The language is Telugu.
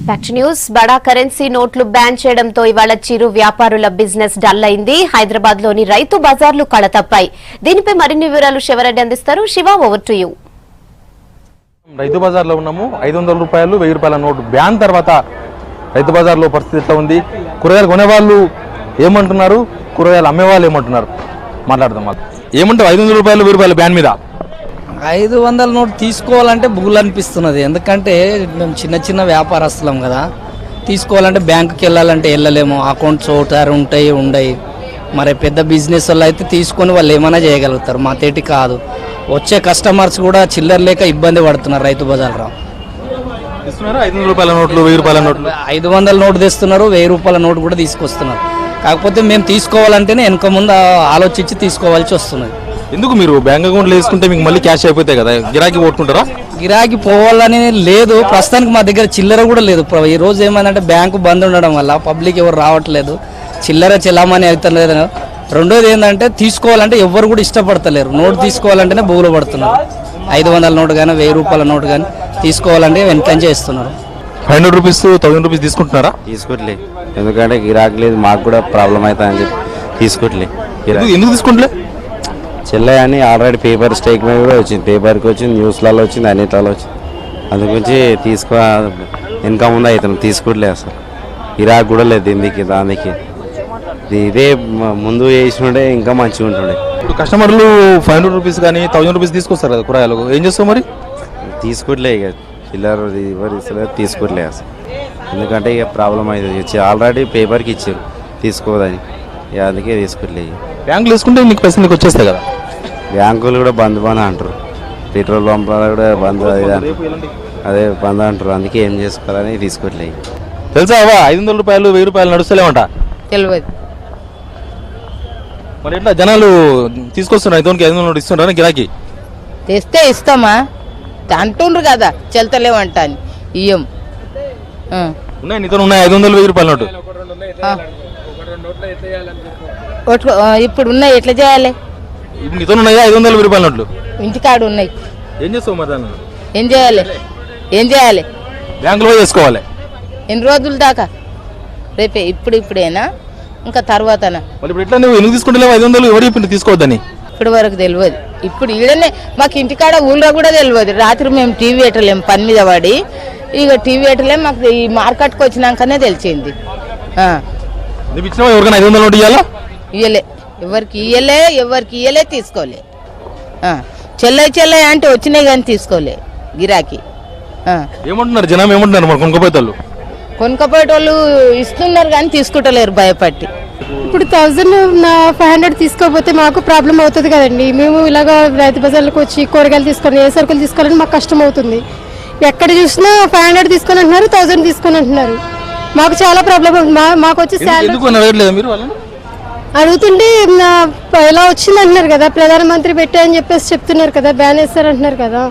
ఫ్యాక్ట్ న్యూస్ బడా కరెన్సీ నోట్లు బ్యాన్ చేయడంతో ఇవాళ చిరు వ్యాపారుల బిజినెస్ డల్ అయింది. హైదరాబాద్ లోని రైతు బజార్లు కళతప్పాయి. దీనిపై మరిన్ని వివరాలు శివరెడ్డి అందిస్తారు. Shiva, over to you. రైతు బజార్లో ఉన్నాము. 500 రూపాయలు 1000 రూపాయల నోటు బ్యాన్ తర్వాత రైతు బజార్లో పరిస్థితి ఎట్లా ఉంది, కూరగాయలు కొనేవాళ్ళు ఏమంటున్నారు, కూరగాయలు అమ్మేవాళ్ళు ఏమంటున్నారు మాట్లాడదాం. ఏమంటావు 500 రూపాయలు 1000 రూపాయల బ్యాన్ మీద? 500 నోటు తీసుకోవాలంటే బుగులు అనిపిస్తున్నది. ఎందుకంటే మేము చిన్న చిన్న వ్యాపారస్తులం కదా, తీసుకోవాలంటే బ్యాంకుకి వెళ్ళాలంటే వెళ్ళలేము. అకౌంట్స్ ఒకటారు ఉండయి. మరి పెద్ద బిజినెస్ వాళ్ళు అయితే తీసుకొని వాళ్ళు ఏమైనా చేయగలుగుతారు, మా తేటి కాదు. వచ్చే కస్టమర్స్ కూడా చిల్లర లేక ఇబ్బంది పడుతున్నారు. రైతు బజార్లో 500 రూపాయల నోట్లు 1000 రూపాయల నోట్లు 500 నోటు తెస్తున్నారు, 1000 రూపాయల నోటు కూడా తీసుకొస్తున్నారు. కాకపోతే మేము తీసుకోవాలంటేనే వెనక ముందు ఆలోచించి తీసుకోవాల్సి వస్తున్నది. ఎందుకు మీరు బ్యాంక్ అకౌంట్లో వేసుకుంటే మీకు మళ్ళీ క్యాష్ అయిపోతాయి కదా, గిరాకీ కొట్టుకుంటారా? గిరాకీ పోవాలని లేదు, ప్రస్తుతానికి మా దగ్గర చిల్లర కూడా లేదు. ఈ రోజు ఏమైందంటే బ్యాంకు బంద్ ఉండడం వల్ల పబ్లిక్ ఎవరు రావట్లేదు, చిల్లర చెల్లామని అవుతలేదు. రెండోది ఏంటంటే తీసుకోవాలంటే ఎవరు కూడా ఇష్టపడతలేరు. నోటు తీసుకోవాలంటేనే బోగులు పడుతున్నారు. 500 నోటు కానీ 1000 రూపాయల నోటు కానీ తీసుకోవాలంటే వెనకంజ చేస్తున్నారు. 500 రూపీస్ 1000 రూపీస్ తీసుకుంటున్నారా? తీసుకోవట్లే, ఎందుకంటే గిరాకీ లేదు, మాకు కూడా ప్రాబ్లం అవుతుందని చెప్పి తీసుకోవట్లే. ఎందుకు తీసుకుంటలే? చెల్లె అని ఆల్రెడీ పేపర్ స్టేక్ మీద కూడా వచ్చింది, పేపర్కి వచ్చింది, న్యూస్లలో వచ్చింది, అన్నిట్లలో వచ్చింది. అందుగురించి వెనక ముందు అవుతాం, తీసుకోవట్లే. అసలు గిరాకీ కూడా లేదు దానికి. ఇదే ముందు చేసినట్టే ఇంకా మంచిగా ఉంటుండే. ఇప్పుడు కస్టమర్లు 500 రూపీస్ కానీ 1000 రూపీస్ తీసుకొస్తారు కదా కూరగాయలు, ఏం చేస్తావు మరి? తీసుకోవట్లే, ఇక చిల్లర ఎవరు ఇస్తలేదు, తీసుకోవట్లే అసలు. ఎందుకంటే ఇక ప్రాబ్లం అవుతుంది, ఆల్రెడీ పేపర్కి ఇచ్చారు తీసుకోదని, ఇక అందుకే తీసుకోవట్లేదు. బ్యాంకులు వేసుకుంటే నీకు పైసలు నీకు వచ్చేస్తాయి కదా. బ్యాంకులు కూడా బంద్ అంటారు, పెట్రోల్ పంపులు కూడా బంద్, అదే బంద్ అంటారు. అందుకే ఏం చేసుకోవాలని తీసుకోవట్లేదు. తెలుసా 500 రూపాయలు 1000 రూపాయలు నడుస్తలేమంట? తెలియదు. మరి ఎట్లా జనాలు తీసుకొస్తున్నారు? 500 నోటు ఇస్తున్నారా గిరాకీ? తెస్తే ఇస్తామా అంటుండ్రు కదా, చెల్తలేమంట అని ఇయ్యం. ఉన్నాయి నీతో ఉన్నాయి 500 1000 రూపాయల నోటు ఇప్పుడు ఉన్నాయి, ఎట్లా చేయాలి? ఇప్పుడు నీతో ఉన్నాయి 500 1000 రూపాయల నోట్లు, ఇంటికాడు ఉన్నాయి. ఏం చేస్తావు మరి దాన్ని? ఏం చేయాలి? బ్యాంకులో చేసుకోవాలి. ఎన్ని రోజుల దాకా? రేపే? ఇప్పుడేనా ఇంకా తర్వాతనా? మరి ఇప్పుడు ఎట్లా నువ్వు ఎందుకు తీసుకుంటలేవు 500? ఎవరు చెప్పింది తీసుకోవద్దని? ఇప్పటి వరకు తెలియదు. ఇప్పుడు ఈడనే మాకు ఇంటికాడ ఊళ్ళో కూడా తెలియదు. రాత్రి మేము టీవీ ఎట్టలేము, పని మీద పడి ఇక టీవీ ఎట్టలేము. మాకు ఈ మార్కెట్కి వచ్చినాకనే తెలిసింది. నువ్వు ఇచ్చినావా ఎవరికైనా 500 నోటు ఇవ్వాలా? ఇయ్యలే, ఎవరికి ఇయ్యలే, తీసుకోలే. చెల్లె అంటే వచ్చినాయి కానీ తీసుకోలే గిరాకీ. ఏమంటున్నారు జనం, ఏమంటున్నారు మరి కొనుక్కపోయేటోళ్ళు ఇస్తున్నారు కానీ తీసుకుంటలేరు భయపట్టి. ఇప్పుడు 1500 తీసుకోకపోతే మాకు ప్రాబ్లం అవుతుంది కదండి. మేము ఇలాగ రైతు బజార్లకు వచ్చి కూరగాయలు తీసుకొని ఏ సరుకులు తీసుకోవాలని మాకు కష్టం అవుతుంది. ఎక్కడ చూసినా 500 తీసుకొని అంటున్నారు, 1000 తీసుకొని అంటున్నారు. మాకు చాలా ప్రాబ్లం అవుతుంది. మాకు వచ్చి అడుగుతుంటే ఎలా వచ్చింది అంటున్నారు కదా, ప్రధానమంత్రి పెట్టారని చెప్పేసి చెప్తున్నారు కదా, బ్యాన్ వేస్తారు అంటున్నారు కదా.